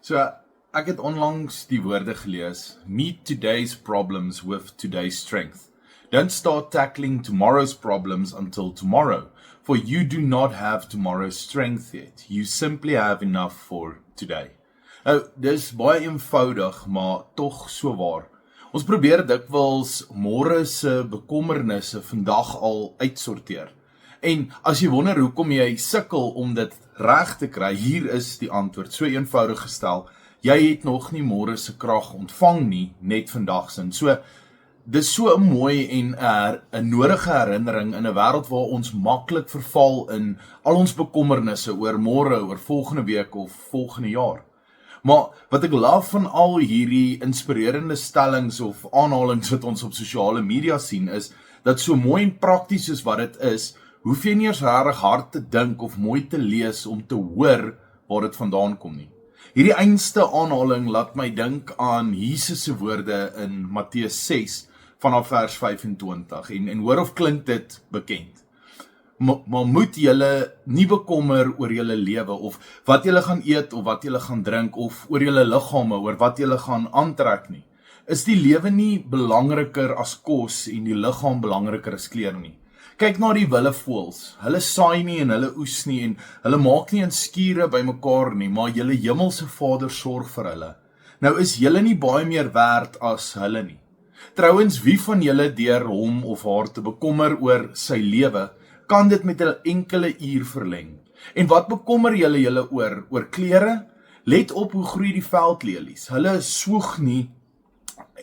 So, ek het onlangs die woorde gelees, meet today's problems with today's strength. Don't start tackling tomorrow's problems until tomorrow, for you do not have tomorrow's strength yet. You simply have enough for today. Nou, dis baie eenvoudig, maar tog so waar. Ons probeer dikwels môre se bekommernisse vandag al uitsorteer. En as jy wonder hoekom jy sukkel om dit reg te kry, hier is die antwoord, so eenvoudig gestel. Jy het nog nie môre se krag ontvang nie, net vandag sin. So, dis so 'n mooi en 'n nodige herinnering in 'n wêreld waar ons maklik verval in al ons bekommernisse oor môre, oor volgende week of volgende jaar. Maar wat ek love van al hierdie inspirerende stellings of aanhalings wat ons op sosiale media sien is, dat so mooi en prakties soos wat dit is, hoef jy nie eers regtig hard te dink of mooi te lees om te hoor waar dit vandaan kom nie. Hierdie einste aanhaling laat my dink aan Jesus se woorde in Matteus 6 vanaf vers 25 en hoor of klink dit bekend. Maar moet julle nie bekommer oor julle lewe of wat julle gaan eet of wat julle gaan drink of oor julle liggame, oor wat julle gaan aantrek nie. Is die lewe nie belangriker as kos en die liggaam belangriker as klere nie? Kyk na die wilde voëls. Hulle saai nie en hulle oes nie en hulle maak nie in skure bymekaar nie, maar julle hemelse Vader sorg vir hulle. Nou is julle nie baie meer werd as hulle nie. Trouwens, wie van julle deur hom of haar te bekommer oor sy lewe, kan dit met 'n enkele uur verleng. En wat bekommer julle oor klere? Let op hoe groei die veldlelies. Hulle swoeg nie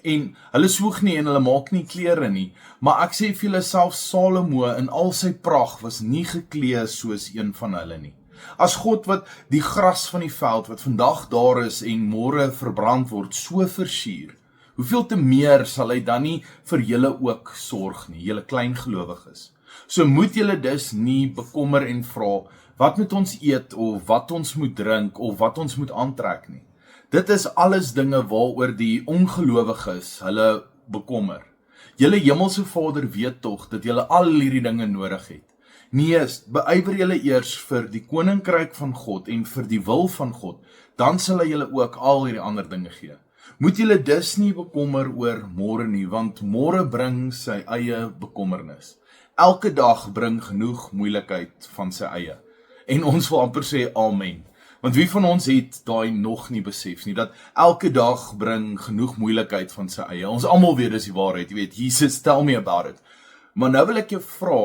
en hulle maak nie klere nie, maar ek sê vir julle self Salomo in al sy pragt was nie geklee soos een van hulle nie. As God wat die gras van die veld wat vandag daar is en môre verbrand word, so versier, hoeveel te meer sal hy dan nie vir julle ook sorg nie, julle klein gelowiges. So moet julle dus nie bekommer en vra, wat moet ons eet of wat ons moet drink of wat ons moet aantrek nie. Dit is alles dinge waaroor die ongelowiges hulle bekommer. Julle hemelse Vader weet tog dat julle al hierdie dinge nodig het. Nee, beywer julle eers vir die koninkryk van God en vir die wil van God, dan sal hy julle ook al hierdie ander dinge gee. Moet julle dus nie bekommer oor môre nie, want môre bring sy eie bekommernis. Elke dag bring genoeg moeilikheid van sy eie. En ons wil amper sê amen. Want wie van ons het daai nog nie besef nie, dat elke dag bring genoeg moeilikheid van sy eie. Ons almal weet dis die waarheid, jy weet, Jesus, tell me about it. Maar nou wil ek jou vra,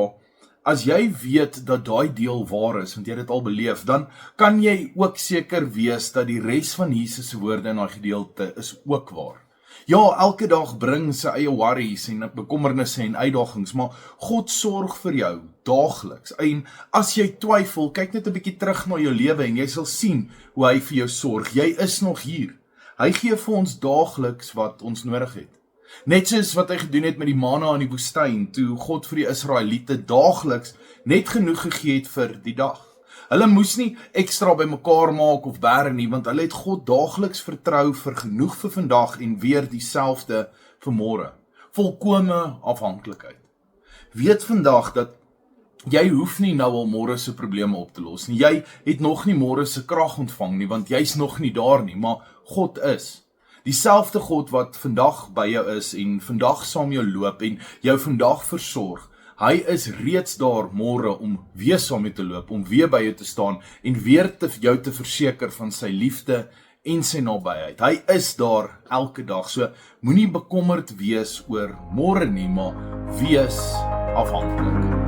as jy weet dat daai deel waar is, want jy het dit al beleef, dan kan jy ook seker wees dat die res van Jesus se woorde in daai gedeelte is ook waar. Ja, elke dag bring sy eie worries en bekommernisse en uitdagings, maar God sorg vir jou daagliks. En as jy twyfel, kyk net 'n bietjie terug na jou lewe en jy sal sien hoe hy vir jou sorg. Jy is nog hier. Hy gee vir ons daagliks wat ons nodig het. Net soos wat hy gedoen het met die manna in die woestyn, toe God vir die Israeliete daagliks net genoeg gegee het vir die dag. Hulle moes nie ekstra by mekaar maak of bære nie, want hulle het God daagliks vertrou vir genoeg vir vandag en weer dieselfde vir môre. Volkome afhanklikheid. Weet vandag dat jy hoef nie nou al môre se probleme op te los nie. Jy het nog nie môre se krag ontvang nie, want jy's nog nie daar nie, maar God is. Dieselfde God wat vandag by jou is en vandag saam jou loop en jou vandag versorg. Hy is reeds daar môre om weer saam met te loop, om weer by jou te staan en weer jou te verseker van sy liefde en sy nabyheid. Hy is daar elke dag, so moenie bekommerd wees oor môre nie, maar wees afhanklik.